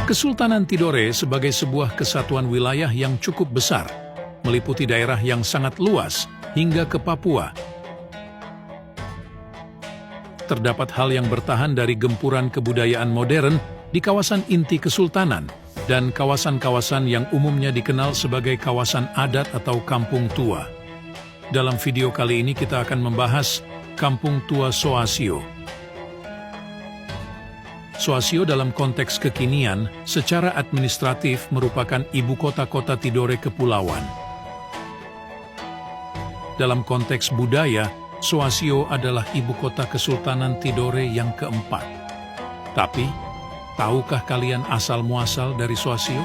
Kesultanan Tidore sebagai sebuah kesatuan wilayah yang cukup besar, meliputi daerah yang sangat luas hingga ke Papua. Terdapat hal yang bertahan dari gempuran kebudayaan modern di kawasan inti kesultanan dan kawasan-kawasan yang umumnya dikenal sebagai kawasan adat atau kampung tua. Dalam video kali ini kita akan membahas Kampung Tua Soasio. Soasio dalam konteks kekinian secara administratif merupakan ibu kota-kota Tidore Kepulauan. Dalam konteks budaya, Soasio adalah ibu kota Kesultanan Tidore yang keempat. Tapi, tahukah kalian asal-muasal dari Soasio?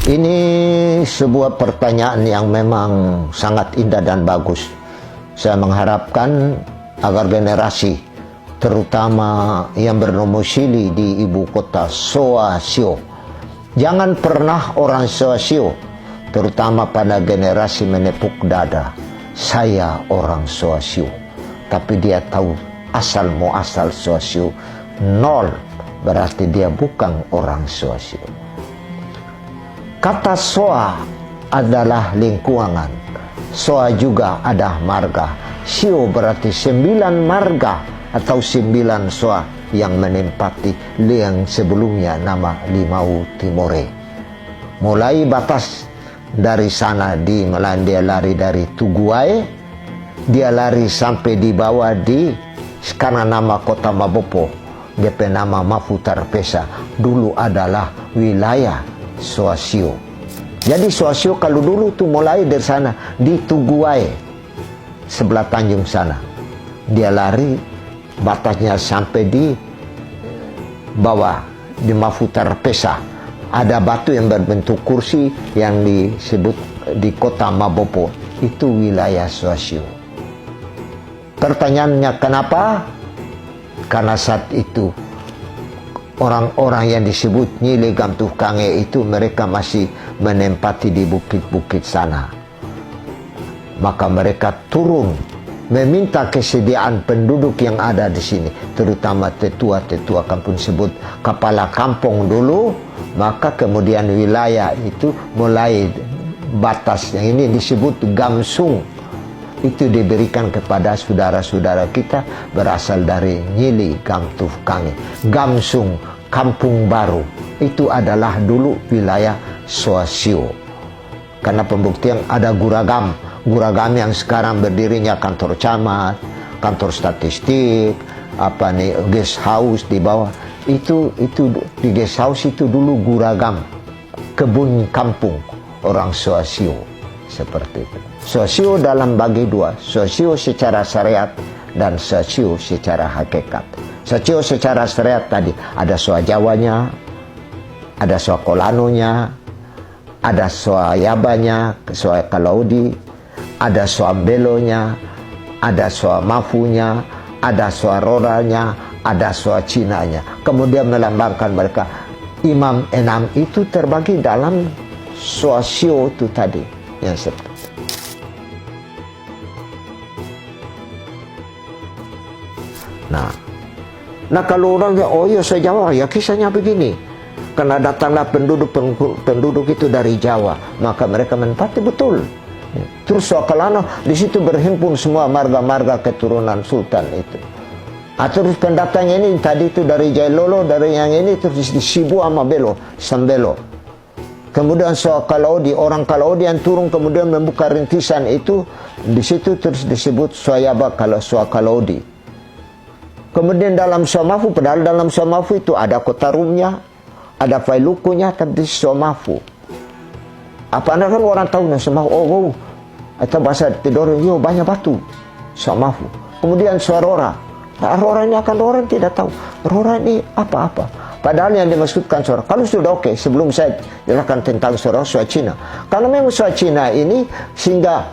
Ini sebuah pertanyaan yang memang sangat indah dan bagus. Saya mengharapkan agar generasi, terutama yang berdomisili di ibu kota Soasio, jangan pernah orang Soasio, terutama pada generasi menepuk dada, saya orang Soasio. Tapi dia tahu asal muasal Soasio nol, berarti dia bukan orang Soasio. Kata soa adalah lingkungan. Soa juga ada marga. Sio berarti 9 marga atau 9 soa yang menempati yang sebelumnya nama Limau Timore. Mulai batas dari sana dia lari dari Tuguai, dia lari sampai di bawah di sekarang nama kota Mabopo. DP nama Mafutar Pesa. Dulu adalah wilayah Soasio. Jadi Soasio kalau dulu tuh mulai dari sana di Tuguai sebelah Tanjung sana. Dia lari batasnya sampai di bawah di Mafutar Pesa. Ada batu yang berbentuk kursi yang disebut di kota Mabopo. Itu wilayah Soasio. Pertanyaannya kenapa? Karena saat itu orang-orang yang disebut Nyile Gamtuh Kange itu mereka masih menempati di bukit-bukit sana. Maka mereka turun meminta kesediaan penduduk yang ada di sini, terutama tetua-tetua kampung sebut kepala kampung dulu. Maka kemudian wilayah itu mulai batas yang ini disebut Gamsung. Itu diberikan kepada saudara-saudara kita berasal dari Nyili Gamtuh Kange. Gamsung, Kampung Baru, itu adalah dulu wilayah Soasio. Karena pembuktian ada Guragam. Guragam yang sekarang berdirinya kantor camat, kantor statistik, guest house di bawah. Itu di guest house itu dulu Guragam, kebun kampung orang Soasio. Seperti itu. Soasio dalam bagi dua, Soasio secara syariat dan Soasio secara hakikat. Soasio secara syariat tadi ada Soa Jawanya, ada Soa Kolanonya, ada Soa Yabanya, Soa Kalaudi, ada Soa Belonya, ada Soa Mafunya, ada Soa Roranya, ada Soa Cinanya. Kemudian melambangkan mereka. Imam enam itu terbagi dalam Soasio itu tadi. Yang seperti. Nah kalau orangnya oh ya saya Jawa, ya kisahnya begini. Karena datanglah penduduk itu dari Jawa, maka mereka menempati betul. Terus Soakalano di situ berhimpun semua marga-marga keturunan Sultan itu. Terus pendatangnya ini tadi itu dari Jailolo, dari yang ini terus di Sibu sama Belo, Sambelo. Kemudian Soa Kalaudi, orang Kalaudi yang turun kemudian membuka rintisan itu, di situ terus disebut Soayaba kalau Soa Kalaudi. Kemudian dalam Somafu, padahal dalam Somafu itu ada kota Rumnya, ada Failukunya, tapi di Somafu. Apa anda kan orang tahu Somafu, oh, atau bahasa Tidore, yo banyak batu, Somafu. Kemudian Soa Rora, Rora ini akan orang tidak tahu, Rora ini apa-apa. Padahal yang dimaksudkan Soa, kalau sudah oke, sebelum saya jelaskan tentang Soa Cina. Kalau memang Soa Cina ini sehingga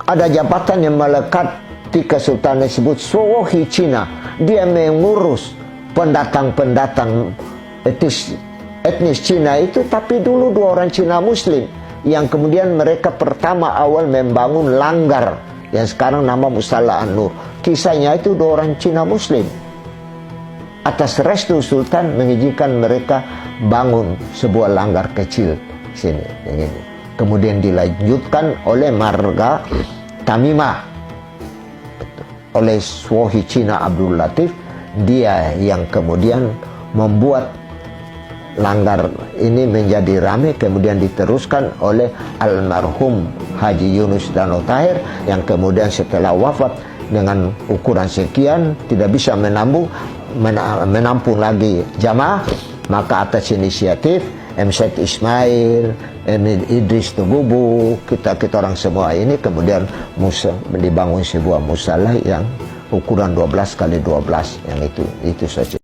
ada jabatan yang melekat di Kesultanan disebut Sowohi Cina. Dia mengurus pendatang-pendatang etis etnis Cina itu, tapi dulu 2 orang Cina Muslim yang kemudian mereka pertama awal membangun langgar yang sekarang nama Musalla An-Nur. Kisahnya itu 2 orang Cina Muslim. Atas restu Sultan mengizinkan mereka bangun sebuah langgar kecil sini. Begini. Kemudian dilanjutkan oleh marga Tamimah oleh Suohi Cina Abdul Latif. Dia yang kemudian membuat langgar ini menjadi ramai, kemudian diteruskan oleh almarhum Haji Yunus Danau Tahir yang kemudian setelah wafat dengan ukuran sekian tidak bisa menampung lagi jamaah, maka atas inisiatif M. Syed Ismail, Idris Tugubu, kita orang semua ini kemudian dibangun sebuah musala yang ukuran 12 kali 12 yang itu saja.